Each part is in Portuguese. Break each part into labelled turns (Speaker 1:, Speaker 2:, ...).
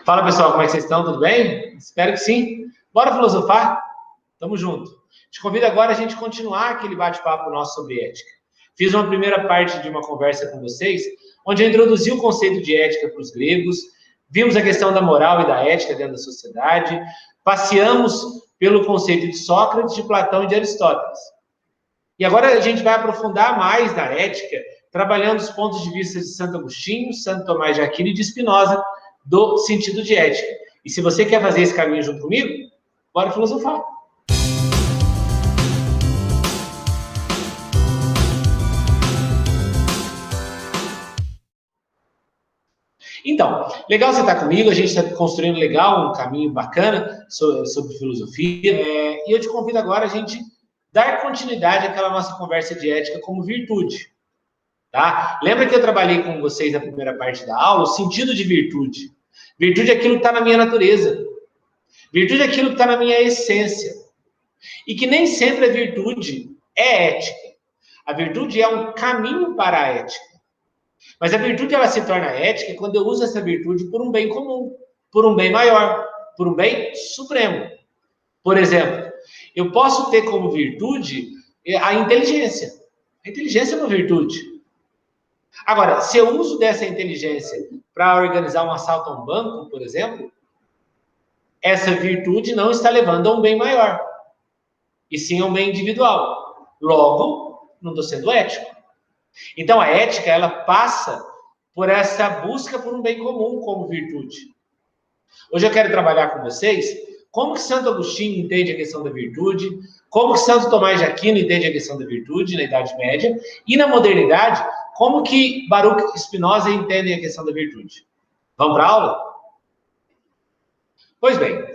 Speaker 1: Fala pessoal, como é que vocês estão? Tudo bem? Espero que sim. Bora filosofar? Tamo junto. Te convido agora a gente continuar aquele bate-papo nosso sobre ética. Fiz uma primeira parte de uma conversa com vocês, onde eu introduzi o conceito de ética para os gregos, vimos a questão da moral e da ética dentro da sociedade, passeamos pelo conceito de Sócrates, de Platão e de Aristóteles. E agora a gente vai aprofundar mais na ética, trabalhando os pontos de vista de Santo Agostinho, Santo Tomás de Aquino e de Spinoza, do sentido de ética. E se você quer fazer esse caminho junto comigo, bora filosofar. Então, legal você estar comigo, a gente está construindo legal, um caminho bacana sobre filosofia, e eu te convido agora a gente dar continuidade àquela nossa conversa de ética como virtude. Tá? Lembra que eu trabalhei com vocês na primeira parte da aula, o sentido de virtude. Virtude é aquilo que está na minha natureza. Virtude é aquilo que está na minha essência. E que nem sempre a virtude é ética. A virtude é um caminho para a ética. Mas a virtude ela se torna ética quando eu uso essa virtude por um bem comum, por um bem maior, por um bem supremo. Por exemplo, eu posso ter como virtude a inteligência. A inteligência é uma virtude. Agora, se eu uso dessa inteligência para organizar um assalto a um banco, por exemplo, essa virtude não está levando a um bem maior, e sim a um bem individual. Logo, não estou sendo ético. Então, a ética, ela passa por essa busca por um bem comum como virtude. Hoje eu quero trabalhar com vocês como que Santo Agostinho entende a questão da virtude, como que Santo Tomás de Aquino entende a questão da virtude na Idade Média, e na modernidade, como que Baruch e Spinoza entendem a questão da virtude. Vamos para a aula? Pois bem,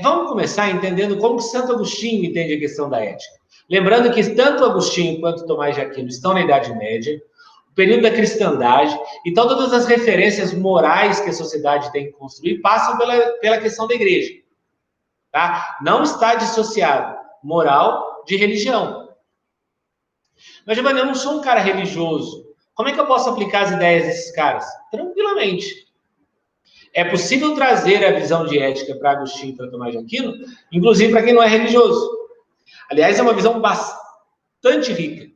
Speaker 1: vamos começar entendendo como que Santo Agostinho entende a questão da ética. Lembrando que tanto Agostinho quanto Tomás de Aquino estão na Idade Média, o período da cristandade, então todas as referências morais que a sociedade tem que construir passam pela questão da igreja. Tá? Não está dissociado moral de religião. Mas, Giovanni, eu não sou um cara religioso. Como é que eu posso aplicar as ideias desses caras? Tranquilamente. É possível trazer a visão de ética para Agostinho e para Tomás de Aquino, inclusive para quem não é religioso. Aliás, é uma visão bastante rica.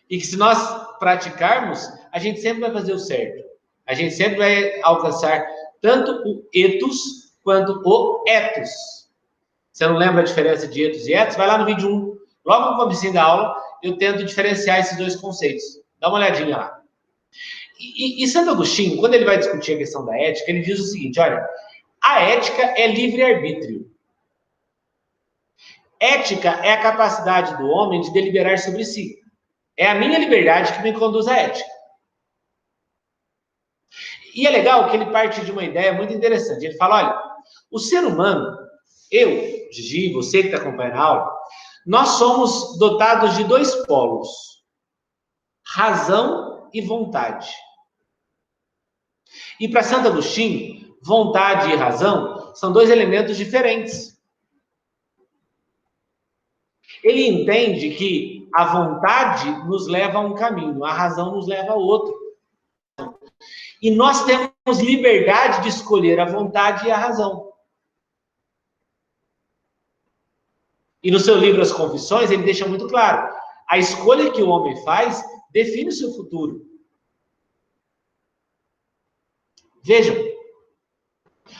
Speaker 1: E que se nós praticarmos, a gente sempre vai fazer o certo. A gente sempre vai alcançar tanto o ethos quanto o ethos. Você não lembra a diferença de ethos e ethos? Vai lá no vídeo 1. Logo no começo da aula, eu tento diferenciar esses dois conceitos. Dá uma olhadinha lá. E Santo Agostinho, quando ele vai discutir a questão da ética, ele diz o seguinte, olha, a ética é livre-arbítrio. Ética é a capacidade do homem de deliberar sobre si. É a minha liberdade que me conduz à ética. E é legal que ele parte de uma ideia muito interessante. Ele fala, olha, o ser humano, eu, Gigi, você que está acompanhando a aula, nós somos dotados de dois polos, razão e vontade. E para Santo Agostinho, vontade e razão são dois elementos diferentes. Ele entende que a vontade nos leva a um caminho, a razão nos leva a outro. E nós temos liberdade de escolher a vontade e a razão. E no seu livro As Confissões, ele deixa muito claro, a escolha que o homem faz define o seu futuro. Vejam,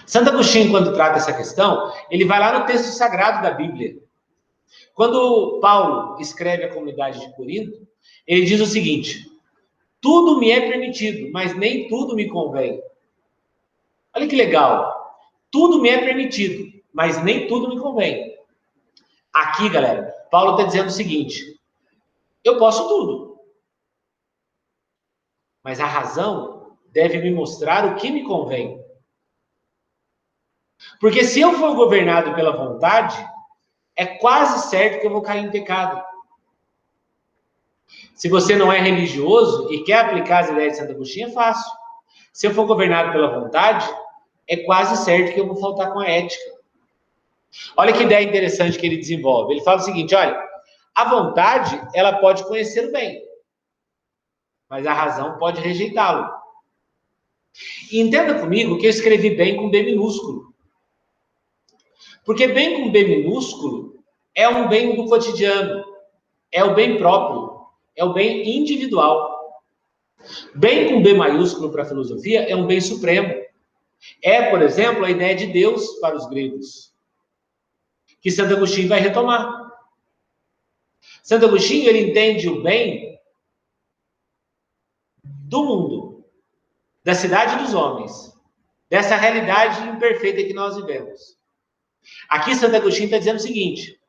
Speaker 1: Santo Agostinho, quando trata essa questão, ele vai lá no texto sagrado da Bíblia. Quando Paulo escreve a comunidade de Corinto, ele diz o seguinte, tudo me é permitido, mas nem tudo me convém. Olha que legal. Tudo me é permitido, mas nem tudo me convém. Aqui, galera, Paulo está dizendo o seguinte, eu posso tudo, mas a razão deve me mostrar o que me convém. Porque se eu for governado pela vontade, é quase certo que eu vou cair em pecado. Se você não é religioso e quer aplicar as ideias de Santo Agostinho, é fácil. Se eu for governado pela vontade, é quase certo que eu vou faltar com a ética. Olha que ideia interessante que ele desenvolve. Ele fala o seguinte, olha, a vontade, ela pode conhecer o bem, mas a razão pode rejeitá-lo. E entenda comigo que eu escrevi bem com B minúsculo. Porque bem com B minúsculo é um bem do cotidiano, é o bem próprio, é o bem individual. Bem com B maiúsculo para a filosofia é um bem supremo. É, por exemplo, a ideia de Deus para os gregos, que Santo Agostinho vai retomar. Santo Agostinho, ele entende o bem do mundo, da cidade dos homens, dessa realidade imperfeita que nós vivemos. Aqui Santo Agostinho está dizendo o seguinte: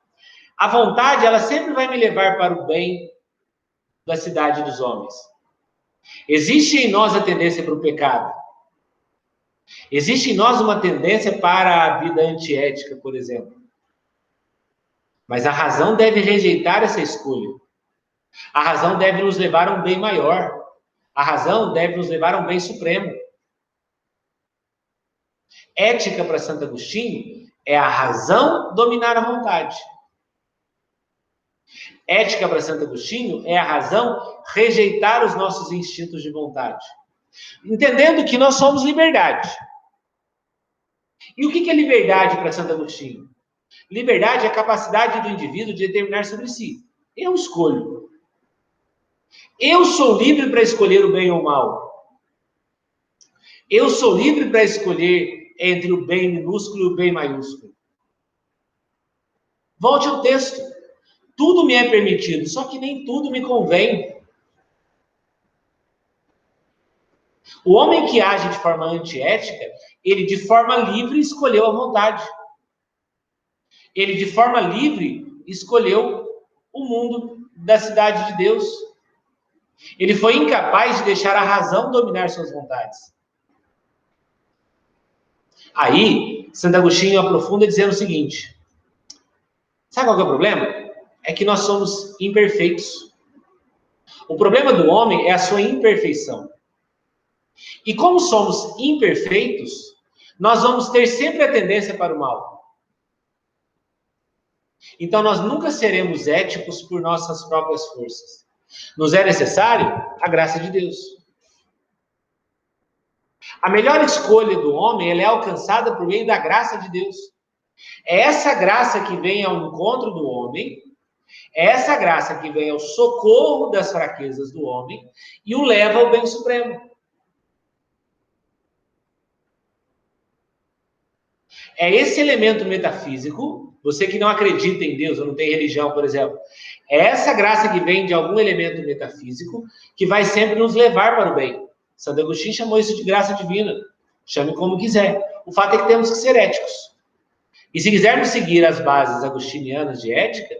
Speaker 1: a vontade, ela sempre vai me levar para o bem da cidade dos homens. Existe em nós a tendência para o pecado. Existe em nós uma tendência para a vida antiética, por exemplo. Mas a razão deve rejeitar essa escolha. A razão deve nos levar a um bem maior. A razão deve nos levar a um bem supremo. Ética para Santo Agostinho é a razão dominar a vontade. Ética para Santo Agostinho é a razão rejeitar os nossos instintos de vontade. Entendendo que nós somos liberdade. E o que é liberdade para Santo Agostinho? Liberdade é a capacidade do indivíduo de determinar sobre si. Eu escolho. Eu sou livre para escolher o bem ou o mal. Eu sou livre para escolher entre o bem minúsculo e o bem maiúsculo. Volte ao texto. Tudo me é permitido, só que nem tudo me convém. O homem que age de forma antiética, ele de forma livre escolheu a vontade. Ele de forma livre escolheu o mundo da cidade de Deus. Ele foi incapaz de deixar a razão dominar suas vontades. Aí, Santo Agostinho aprofunda dizendo o seguinte: sabe qual que é o problema? É que nós somos imperfeitos. O problema do homem é a sua imperfeição. E como somos imperfeitos, nós vamos ter sempre a tendência para o mal. Então, nós nunca seremos éticos por nossas próprias forças. Nos é necessário a graça de Deus. A melhor escolha do homem, ela é alcançada por meio da graça de Deus. É essa graça que vem ao encontro do homem, é essa graça que vem ao socorro das fraquezas do homem e o leva ao bem supremo. É esse elemento metafísico, você que não acredita em Deus ou não tem religião, por exemplo, é essa graça que vem de algum elemento metafísico que vai sempre nos levar para o bem. Santo Agostinho chamou isso de graça divina. Chame como quiser. O fato é que temos que ser éticos. E se quisermos seguir as bases agostinianas de ética,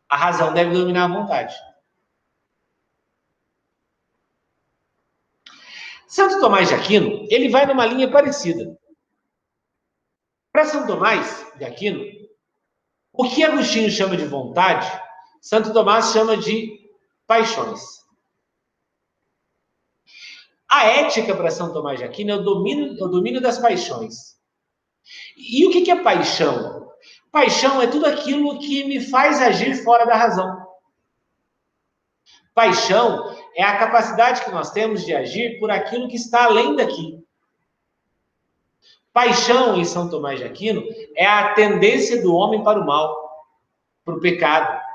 Speaker 1: a razão deve dominar a vontade. Santo Tomás de Aquino, ele vai numa linha parecida. Para São Tomás de Aquino, o que Agostinho chama de vontade, Santo Tomás chama de paixões. A ética para São Tomás de Aquino é o domínio das paixões. E o que é paixão? Paixão é tudo aquilo que me faz agir fora da razão. Paixão é a capacidade que nós temos de agir por aquilo que está além daqui. Paixão, em São Tomás de Aquino, é a tendência do homem para o mal, para o pecado.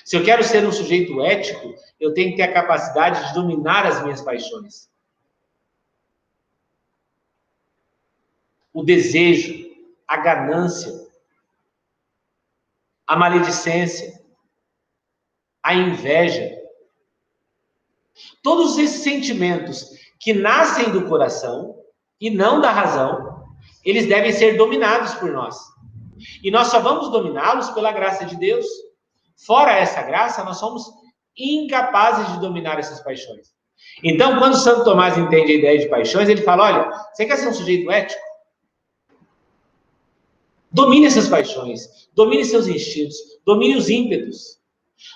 Speaker 1: Se eu quero ser um sujeito ético, eu tenho que ter a capacidade de dominar as minhas paixões. O desejo, a ganância, a maledicência, a inveja. Todos esses sentimentos que nascem do coração e não da razão, eles devem ser dominados por nós. E nós só vamos dominá-los pela graça de Deus. Fora essa graça, nós somos incapazes de dominar essas paixões. Então, quando Santo Tomás entende a ideia de paixões, ele fala: olha, você quer ser um sujeito ético? Domine essas paixões, domine seus instintos, domine os ímpetos.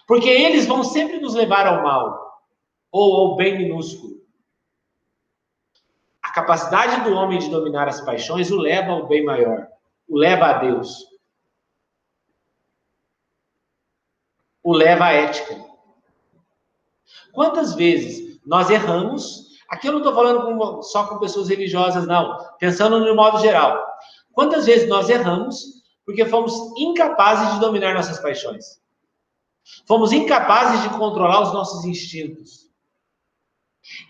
Speaker 1: Porque eles vão sempre nos levar ao mal, ou ao bem minúsculo. A capacidade do homem de dominar as paixões o leva ao bem maior, o leva a Deus, o leva à ética. Quantas vezes nós erramos Aqui eu não estou falando só com pessoas religiosas, não. Pensando no modo geral. Quantas vezes nós erramos porque fomos incapazes de dominar nossas paixões? Fomos incapazes de controlar os nossos instintos.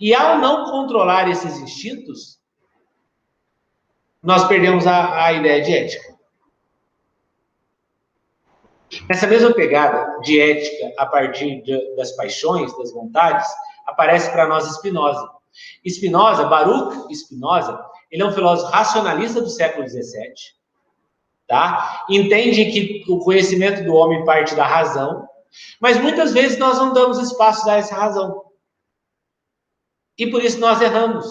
Speaker 1: E ao não controlar esses instintos, nós perdemos a ideia de ética. Nessa mesma pegada de ética a partir das paixões, das vontades, aparece para nós Spinoza. Baruch Spinoza, ele é um filósofo racionalista do século XVII, tá? Entende que o conhecimento do homem parte da razão, mas muitas vezes nós não damos espaço a essa razão. E por isso nós erramos.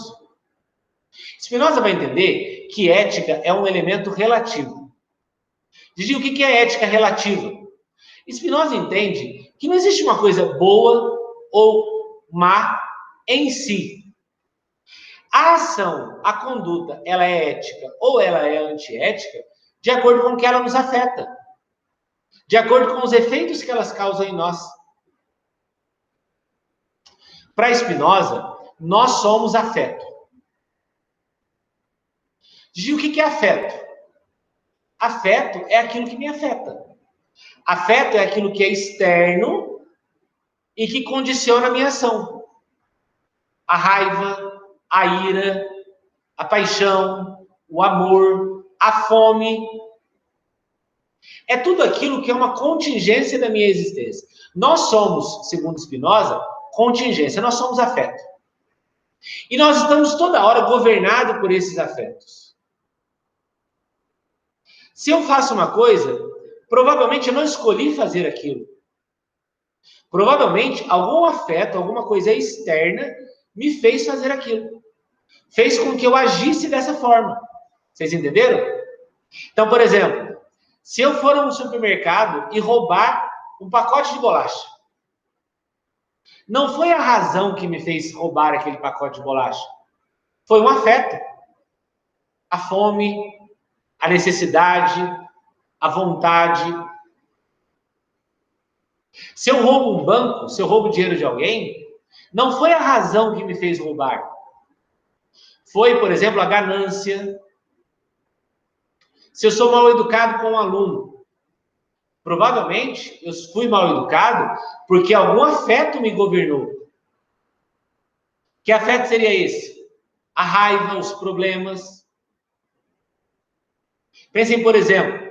Speaker 1: Spinoza vai entender que ética é um elemento relativo. Dizia o que é ética relativa? Spinoza entende que não existe uma coisa boa ou má em si. A ação, a conduta, ela é ética ou ela é antiética de acordo com o que ela nos afeta, de acordo com os efeitos que elas causam em nós. Para Spinoza, nós somos afeto. Dizia o que é afeto? Afeto é aquilo que me afeta. Afeto é aquilo que é externo e que condiciona a minha ação. A raiva, a ira, a paixão, o amor, a fome. É tudo aquilo que é uma contingência da minha existência. Nós somos, segundo Spinoza, contingência, nós somos afeto. E nós estamos toda hora governados por esses afetos. Se eu faço uma coisa, provavelmente eu não escolhi fazer aquilo. Provavelmente algum afeto, alguma coisa externa me fez fazer aquilo. Fez com que eu agisse dessa forma. Vocês entenderam? Então, por exemplo, se eu for a um supermercado e roubar um pacote de bolacha, não foi a razão que me fez roubar aquele pacote de bolacha. Foi um afeto. A fome, a necessidade, a vontade. Se eu roubo um banco, se eu roubo dinheiro de alguém, não foi a razão que me fez roubar. Foi, por exemplo, a ganância. Se eu sou mal educado com um aluno, provavelmente eu fui mal educado porque algum afeto me governou. Que afeto seria esse? A raiva, os problemas. Pensem, por exemplo,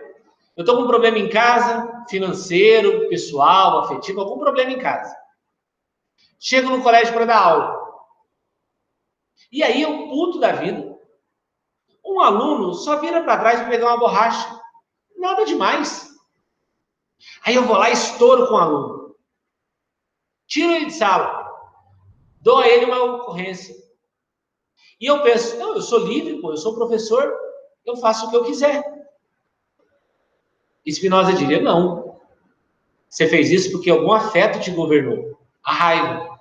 Speaker 1: eu estou com um problema em casa, financeiro, pessoal, afetivo, algum problema em casa. Chego no colégio para dar aula. E aí eu puto da vida. Um aluno só vira para trás para pegar uma borracha. Nada demais. Aí eu vou lá e estouro com o aluno. Tiro ele de sala. Dou a ele uma ocorrência. E eu penso, não, eu sou livre, pô, eu sou professor, eu faço o que eu quiser. Spinoza diria, não. Você fez isso porque algum afeto te governou. A raiva.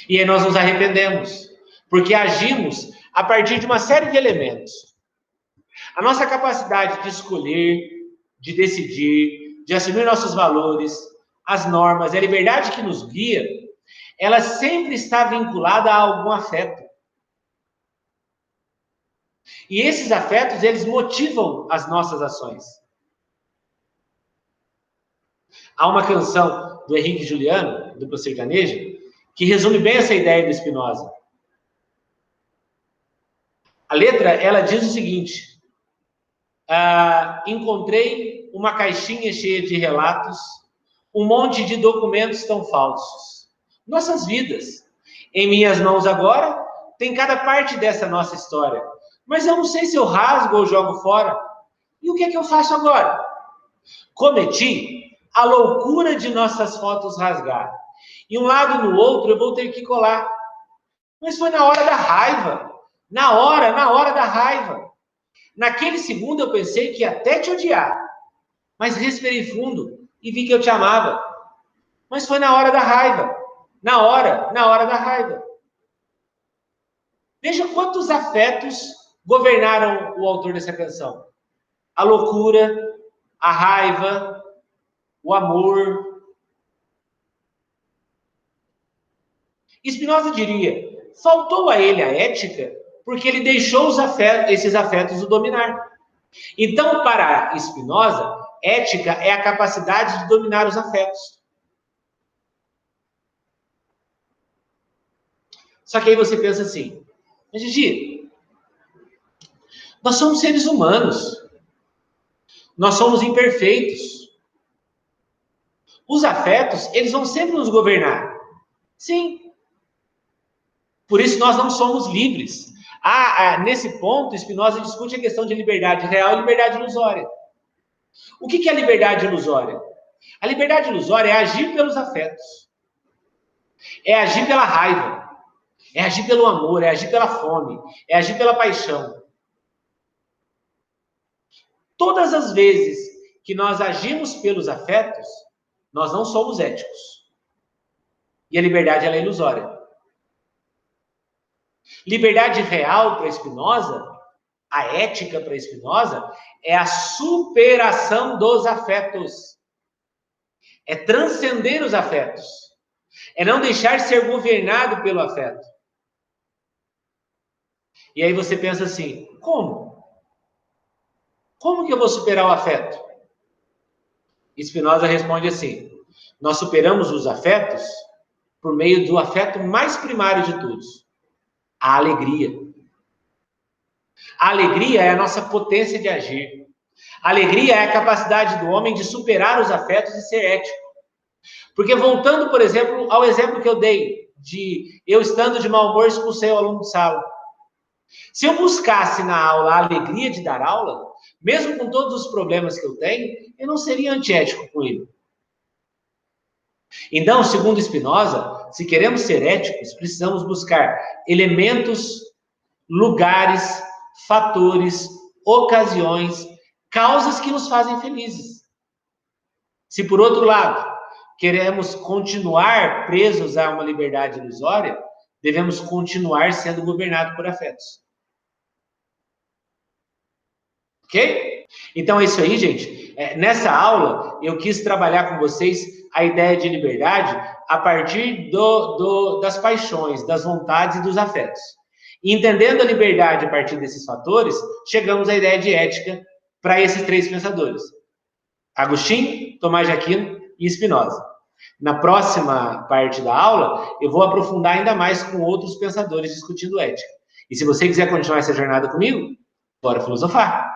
Speaker 1: E aí nós nos arrependemos. Porque agimos a partir de uma série de elementos. A nossa capacidade de escolher, de decidir, de assumir nossos valores, as normas, a liberdade que nos guia, ela sempre está vinculada a algum afeto. E esses afetos, eles motivam as nossas ações. Há uma canção do Henrique Juliano, dupla sertaneja, que resume bem essa ideia do Spinoza. A letra, ela diz o seguinte: encontrei uma caixinha cheia de relatos, um monte de documentos tão falsos. Nossas vidas. Em minhas mãos agora, tem cada parte dessa nossa história. Mas eu não sei se eu rasgo ou jogo fora. E o que é que eu faço agora? Cometi a loucura de nossas fotos rasgar. E um lado no outro eu vou ter que colar. Mas foi na hora da raiva. Na hora da raiva. Naquele segundo eu pensei que ia até te odiar. Mas respirei fundo e vi que eu te amava. Mas foi na hora da raiva. Na hora da raiva. Veja quantos afetos governaram o autor dessa canção. A loucura, a raiva, o amor. Spinoza diria, faltou a ele a ética porque ele deixou esses afetos o dominar. Então, para Spinoza, ética é a capacidade de dominar os afetos. Só que aí você pensa assim, mas Gigi, nós somos seres humanos. Nós somos imperfeitos. Os afetos, eles vão sempre nos governar. Sim. Por isso nós não somos livres. Nesse ponto, Spinoza discute a questão de liberdade real e liberdade ilusória. O que é a liberdade ilusória? A liberdade ilusória é agir pelos afetos. É agir pela raiva. É agir pelo amor, é agir pela fome, é agir pela paixão. Todas as vezes que nós agimos pelos afetos, nós não somos éticos. E a liberdade, ela é ilusória. Liberdade real para Spinoza, a ética para Spinoza, é a superação dos afetos. É transcender os afetos. É não deixar ser governado pelo afeto. E aí você pensa assim, como? Como que eu vou superar o afeto? Spinoza responde assim, nós superamos os afetos por meio do afeto mais primário de todos, a alegria. A alegria é a nossa potência de agir. A alegria é a capacidade do homem de superar os afetos e ser ético. Porque voltando, por exemplo, ao exemplo que eu dei, de eu estando de mau humor expulsei o aluno de sala. Se eu buscasse na aula a alegria de dar aula, mesmo com todos os problemas que eu tenho, eu não seria antiético com ele. Então, segundo Spinoza, se queremos ser éticos, precisamos buscar elementos, lugares, fatores, ocasiões, causas que nos fazem felizes. Se, por outro lado, queremos continuar presos a uma liberdade ilusória, devemos continuar sendo governados por afetos. Ok? Então é isso aí, gente. Nessa aula, eu quis trabalhar com vocês a ideia de liberdade a partir das paixões, das vontades e dos afetos. E entendendo a liberdade a partir desses fatores, chegamos à ideia de ética para esses três pensadores. Agostinho, Tomás de Aquino e Spinoza. Na próxima parte da aula, eu vou aprofundar ainda mais com outros pensadores discutindo ética. E se você quiser continuar essa jornada comigo, bora filosofar!